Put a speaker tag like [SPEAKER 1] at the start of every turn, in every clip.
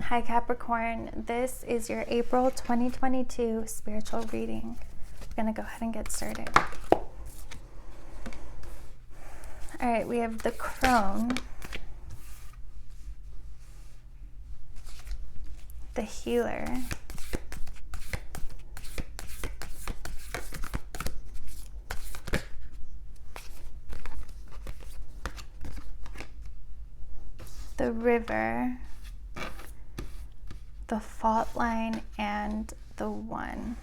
[SPEAKER 1] Hi Capricorn, this is your April 2022 spiritual reading. We're going to go ahead and get started. All right, we have the Crone, the Healer, the River, the Fault Line, and the One.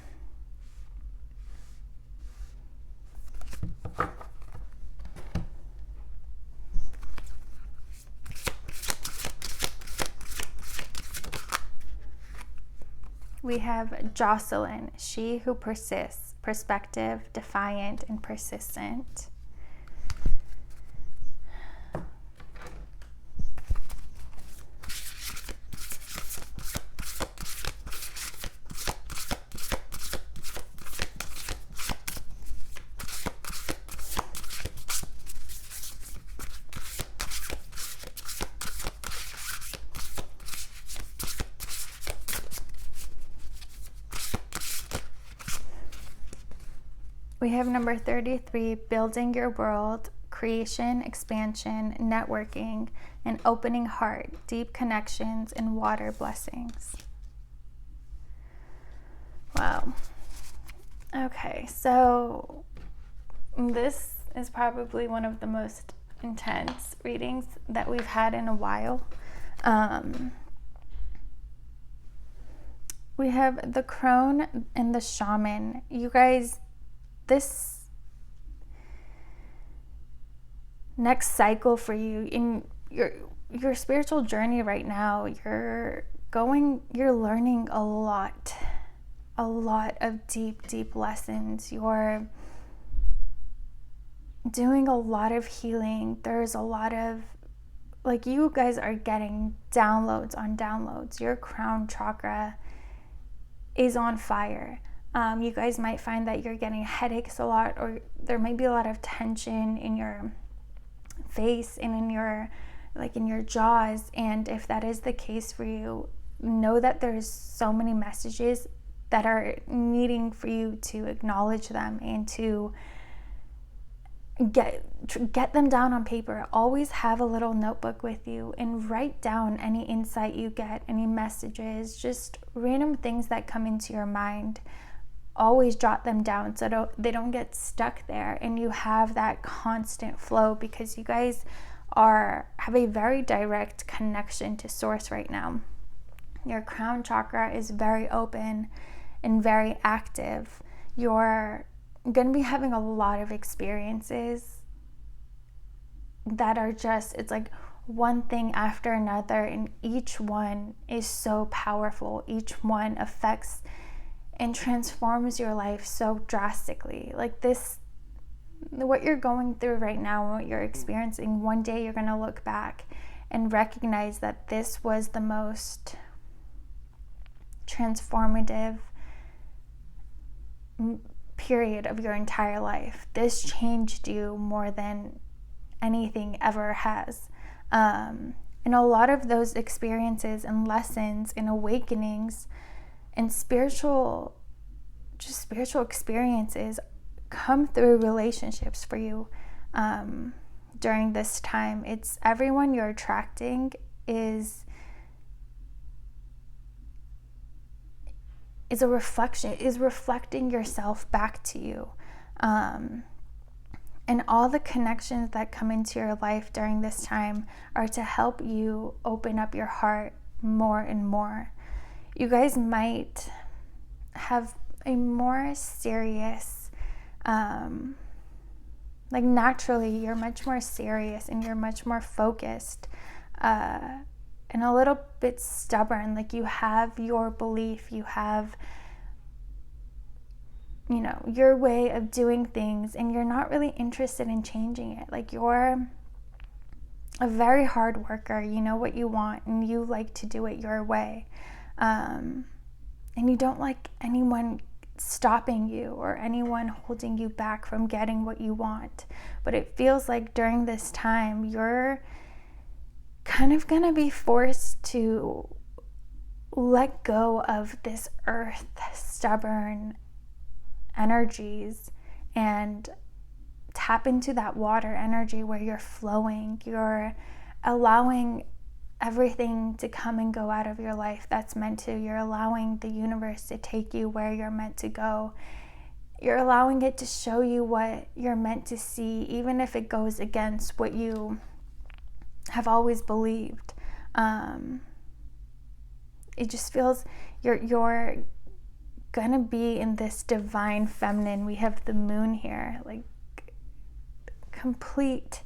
[SPEAKER 1] We have Jocelyn, she who persists, perspective, defiant, and persistent. We have number 33, building your world, creation, expansion, networking, an opening heart, deep connections, and water blessings. Wow. Okay, so this is probably one of the most intense readings that we've had in a while. We have the Crone and the Shaman. You guys, this next cycle for you in your spiritual journey right now, you're learning a lot of deep lessons. You're doing a lot of healing. There's a lot of, like, you guys are getting downloads on downloads. Your crown chakra is on fire. You guys might find that you're getting headaches a lot, or there may be a lot of tension in your face and in your jaws. And if that is the case for you, know that there's so many messages that are needing for you to acknowledge them and to get them down on paper. Always have a little notebook with you and write down any insight you get, any messages, just random things that come into your mind. Always jot them down so they don't get stuck there, and you have that constant flow, because you guys have a very direct connection to source right now. Your crown chakra is very open and very active. You're going to be having a lot of experiences that are just, it's like one thing after another, and each one is so powerful. Each one affects and transforms your life so drastically. Like this, what you're going through right now and what you're experiencing, one day you're going to look back and recognize that this was the most transformative period of your entire life. This changed you more than anything ever has. And a lot of those experiences and lessons and awakenings and spiritual experiences come through relationships for you during this time. It's everyone you're attracting is a reflection, is reflecting yourself back to you. And all the connections that come into your life during this time are to help you open up your heart more and more. You guys might have a more serious, naturally, you're much more serious and you're much more focused and a little bit stubborn. Like, you have your belief, you have, your way of doing things, and you're not really interested in changing it. Like, you're a very hard worker. You know what you want, and you like to do it your way. And you don't like anyone stopping you or anyone holding you back from getting what you want. But it feels like during this time, you're kind of going to be forced to let go of this earth stubborn energies and tap into that water energy where you're flowing, you're allowing everything to come and go out of your life that's meant to. You're allowing the universe to take you where you're meant to go. You're allowing it to show you what you're meant to see, even if it goes against what you have always believed. It just feels you're gonna be in this divine feminine. We have the moon here, like complete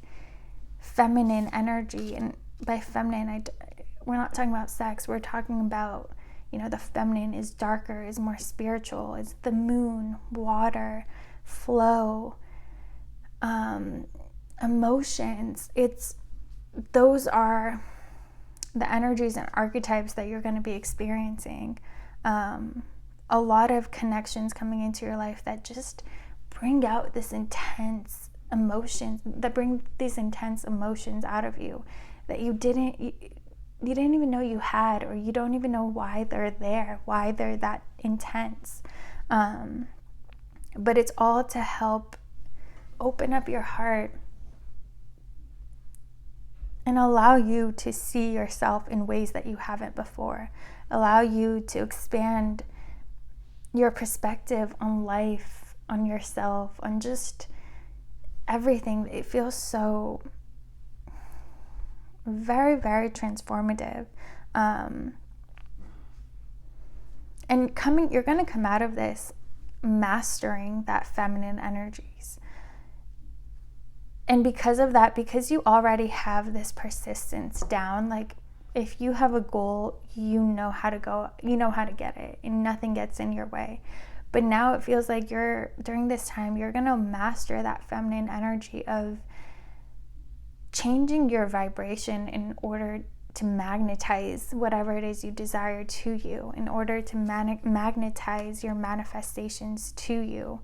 [SPEAKER 1] feminine energy. And by feminine, we're not talking about sex. We're talking about, the feminine is darker, is more spiritual, is the moon, water, flow, emotions. Those are the energies and archetypes that you're going to be experiencing. A lot of connections coming into your life that just bring out this intense emotions, that bring these intense emotions out of you that you didn't even know you had, or you don't even know why they're there, why they're that intense. But it's all to help open up your heart and allow you to see yourself in ways that you haven't before. Allow you to expand your perspective on life, on yourself, on just everything. It feels so very, very transformative. And you're going to come out of this mastering that feminine energies. And because of that, because you already have this persistence down, like if you have a goal, you know how to go, you know how to get it, and nothing gets in your way. But now it feels like during this time, you're going to master that feminine energy of changing your vibration in order to magnetize whatever it is you desire to you, in order to magnetize your manifestations to you.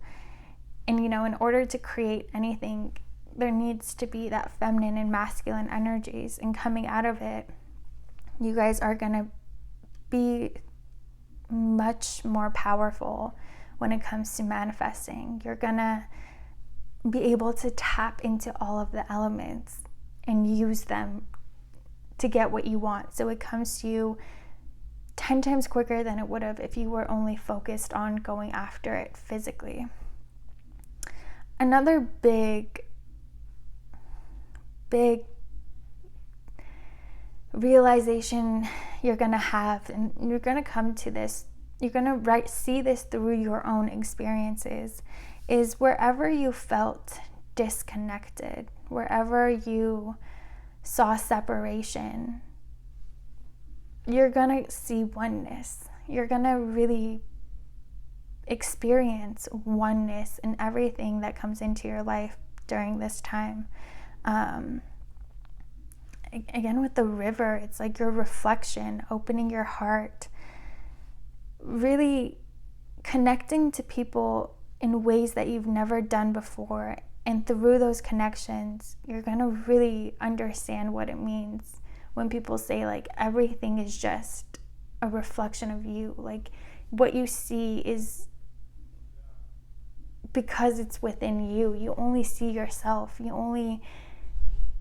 [SPEAKER 1] And, in order to create anything, there needs to be that feminine and masculine energies. And coming out of it, you guys are going to be much more powerful when it comes to manifesting. You're going to be able to tap into all of the elements and use them to get what you want. So it comes to you 10 times quicker than it would have if you were only focused on going after it physically. Another big realization you're going to have, and you're going to come to this, you're going to see this through your own experiences, is wherever you felt disconnected, wherever you saw separation, you're going to see oneness. You're going to really experience oneness in everything that comes into your life during this time. Again, with the river, it's like your reflection, opening your heart, really connecting to people in ways that you've never done before. And through those connections, you're going to really understand what it means when people say, like, everything is just a reflection of you. Like, what you see is because it's within you. You only see yourself. You only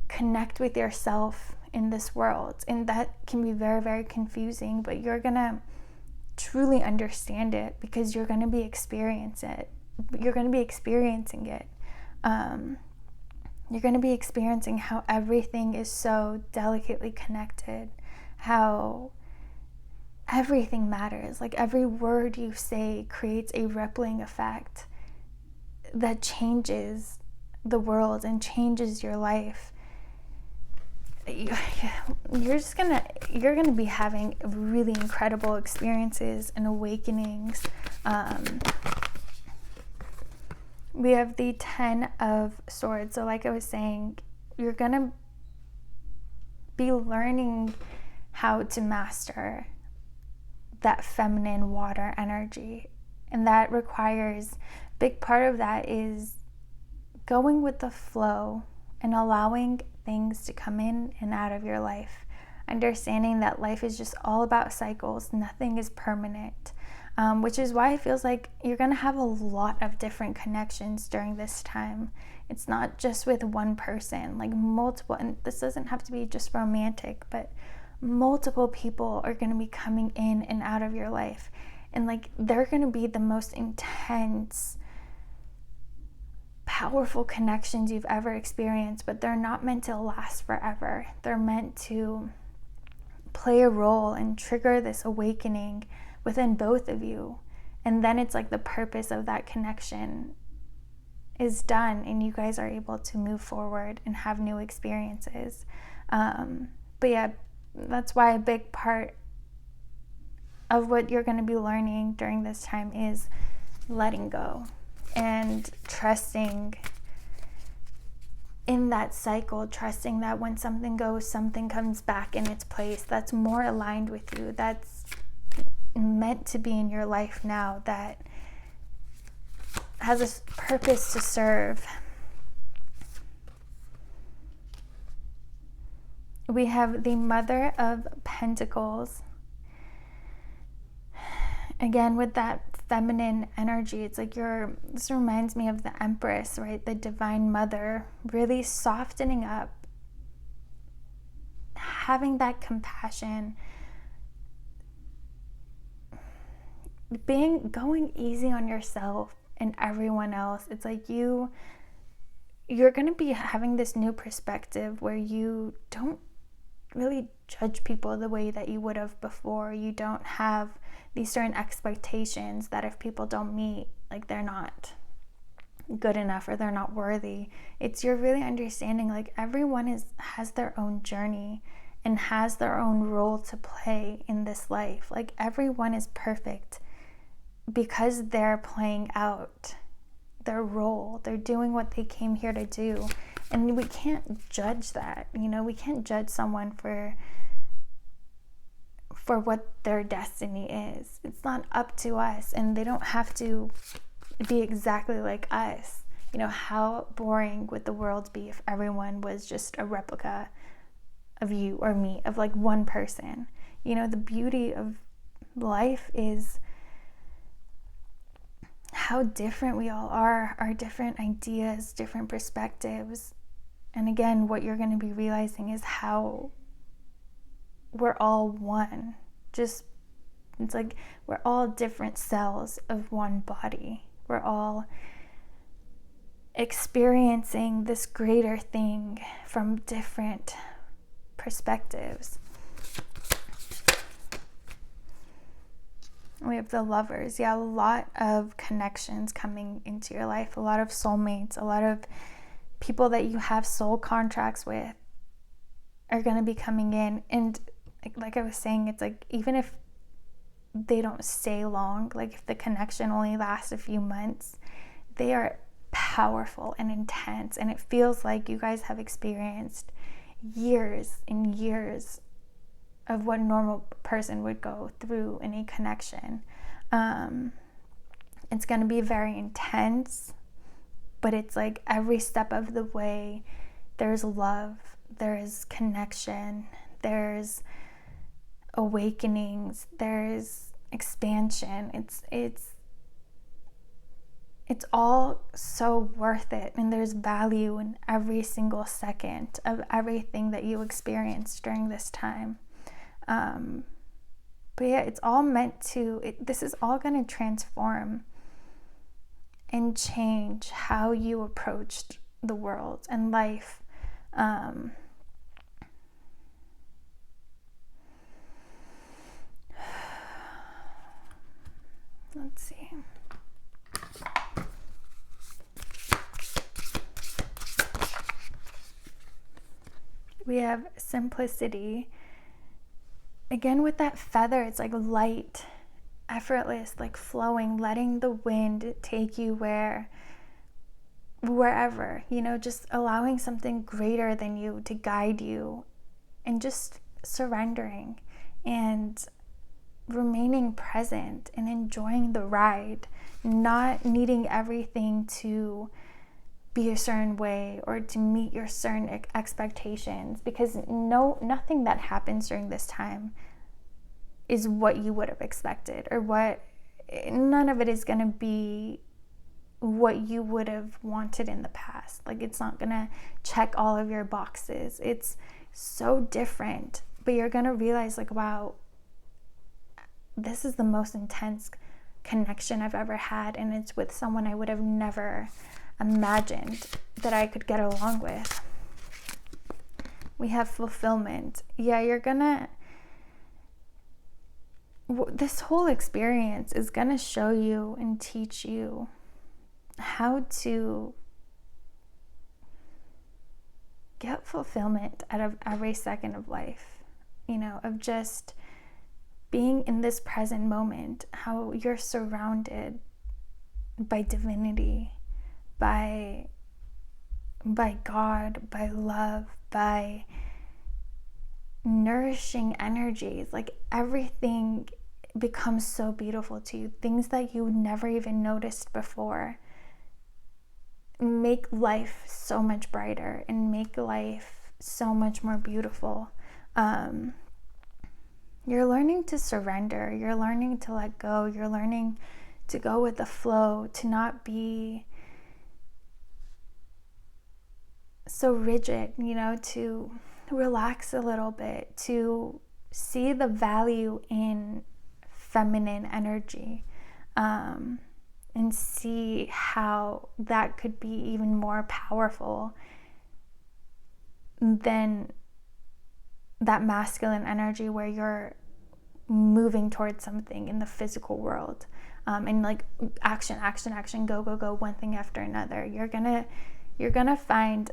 [SPEAKER 1] connect with yourself in this world. And that can be very, very confusing, but you're going to truly understand it because you're going to be experiencing it. You're going to be experiencing it. You're going to be experiencing how everything is so delicately connected, how everything matters. Like every word you say creates a rippling effect that changes the world and changes your life. You're going to be having really incredible experiences and awakenings. We have the 10 of Swords. So like I was saying, you're going to be learning how to master that feminine water energy. And that requires, big part of that is going with the flow and allowing things to come in and out of your life. understanding that life is just all about cycles. Nothing is permanent, which is why it feels like you're going to have a lot of different connections during this time. It's not just with one person, like multiple, and this doesn't have to be just romantic, but multiple people are going to be coming in and out of your life. And like, they're going to be the most intense, powerful connections you've ever experienced, but they're not meant to last forever. They're meant to play a role and trigger this awakening within both of you. And then it's like the purpose of that connection is done, and you guys are able to move forward and have new experiences. But yeah, that's why a big part of what you're going to be learning during this time is letting go and trusting in that cycle, trusting that when something goes, something comes back in its place that's more aligned with you, that's meant to be in your life now, that has a purpose to serve. We have the Mother of Pentacles. Again, with that feminine energy, it's like this reminds me of the Empress, right? The Divine Mother, really softening up, having that compassion, going easy on yourself and everyone else. It's like you're going to be having this new perspective where you don't really judge people the way that you would have before. You don't have these certain expectations that if people don't meet, like, they're not good enough or they're not worthy. You're really understanding like everyone has their own journey and has their own role to play in this life. Like, everyone is perfect because they're playing out their role. They're doing what they came here to do. And we can't judge that. We can't judge someone for what their destiny is. It's not up to us, and they don't have to be exactly like us. How boring would the world be if everyone was just a replica of you or me, of like one person? The beauty of life is how different we all are, our different ideas, different perspectives. And again, what you're going to be realizing is how we're all one. It's like we're all different cells of one body. We're all experiencing this greater thing from different perspectives. We have the Lovers. Yeah, a lot of connections coming into your life, a lot of soulmates, a lot of people that you have soul contracts with are going to be coming in. And like I was saying, it's like, even if they don't stay long, like if the connection only lasts a few months, they are powerful and intense, and it feels like you guys have experienced years and years of what a normal person would go through in a connection. It's going to be very intense, but it's like every step of the way there's love, there's connection, there's awakenings, there's expansion. It's all so worth it, and there's value in every single second of everything that you experience during this time. But yeah, it's all meant to, this is all going to transform and change how you approached the world and life. Let's see. We have simplicity. Again, with that feather, it's like light, effortless, like flowing, letting the wind take you wherever, just allowing something greater than you to guide you, and just surrendering and remaining present and enjoying the ride, not needing everything to be a certain way or to meet your certain expectations, because nothing that happens during this time is what you would have expected, or none of it is going to be what you would have wanted in the past. Like, it's not going to check all of your boxes. It's so different, but you're going to realize, like, wow, this is the most intense connection I've ever had, and it's with someone I would have never imagined that I could get along with. We have fulfillment. Yeah, this whole experience is gonna show you and teach you how to get fulfillment out of every second of life, of just being in this present moment, how you're surrounded by divinity, by God, by love, by nourishing energies. Like, everything becomes so beautiful to you. Things that you never even noticed before make life so much brighter and make life so much more beautiful. You're learning to surrender. You're learning to let go. You're learning to go with the flow, to not be so rigid, to relax a little bit, to see the value in feminine energy, and see how that could be even more powerful than that masculine energy where you're moving towards something in the physical world, and like action, go, one thing after another. You're gonna find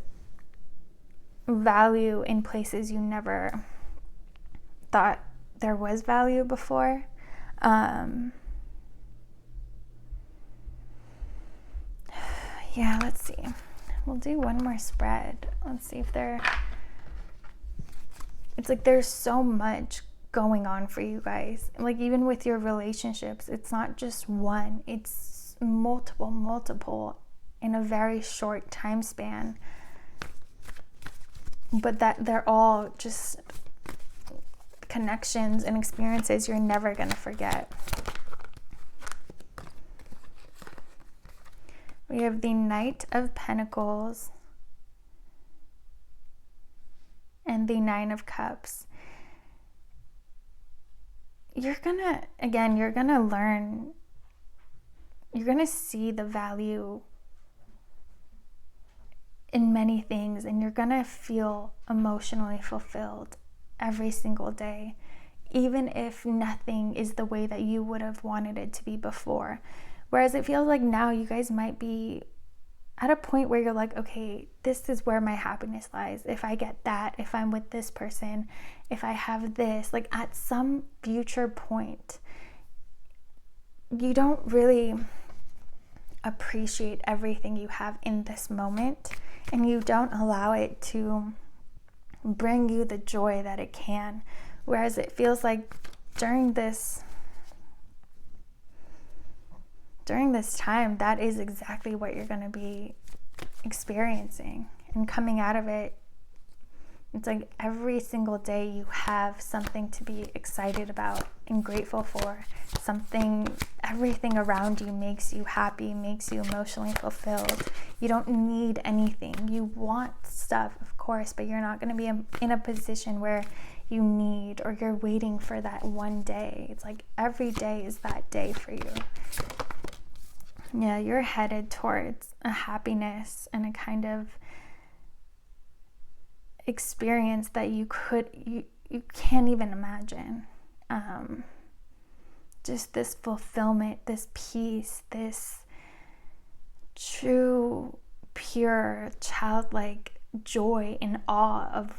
[SPEAKER 1] value in places you never thought there was value before. Yeah, let's see. We'll do one more spread. Let's see if it's like there's so much going on for you guys. Like, even with your relationships, it's not just one, it's multiple in a very short time span. But that they're all just connections and experiences you're never going to forget. We have the Knight of Pentacles and the Nine of Cups. You're gonna learn, you're gonna see the value in many things, and you're gonna feel emotionally fulfilled every single day, even if nothing is the way that you would have wanted it to be before. Whereas it feels like now you guys might be at a point where you're like, okay, this is where my happiness lies. If I get that, if I'm with this person, if I have this, like at some future point, you don't really appreciate everything you have in this moment, and you don't allow it to bring you the joy that it can. Whereas it feels like during this time, that is exactly what you're going to be experiencing. And coming out of it, it's like every single day you have something to be excited about and grateful for. Everything around you makes you happy, makes you emotionally fulfilled. You don't need anything. You want stuff, of course, but you're not going to be in a position where you need or you're waiting for that one day. It's like every day is that day for you. Yeah, you're headed towards a happiness and a kind of experience that you can't even imagine. Just this fulfillment, this peace, this true, pure, childlike joy and awe of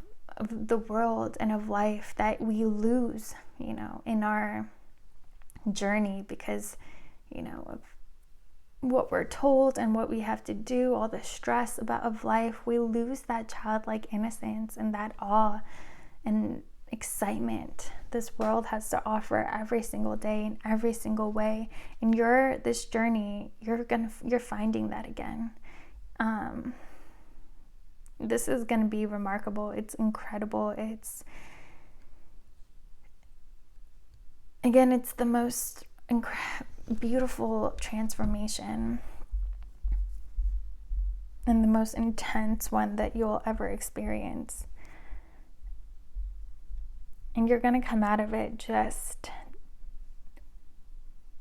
[SPEAKER 1] the world and of life that we lose, in our journey because, of what we're told and what we have to do, all the stress of life. We lose that childlike innocence and that awe and excitement this world has to offer every single day in every single way. And this journey, you're finding that again. This is going to be remarkable. It's incredible. It's the most beautiful transformation and the most intense one that you'll ever experience. And you're going to come out of it just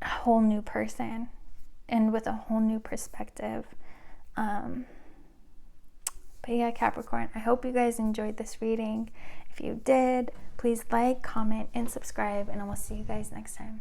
[SPEAKER 1] a whole new person and with a whole new perspective. But yeah, Capricorn, I hope you guys enjoyed this reading. If you did, please like, comment, and subscribe, and I will see you guys next time.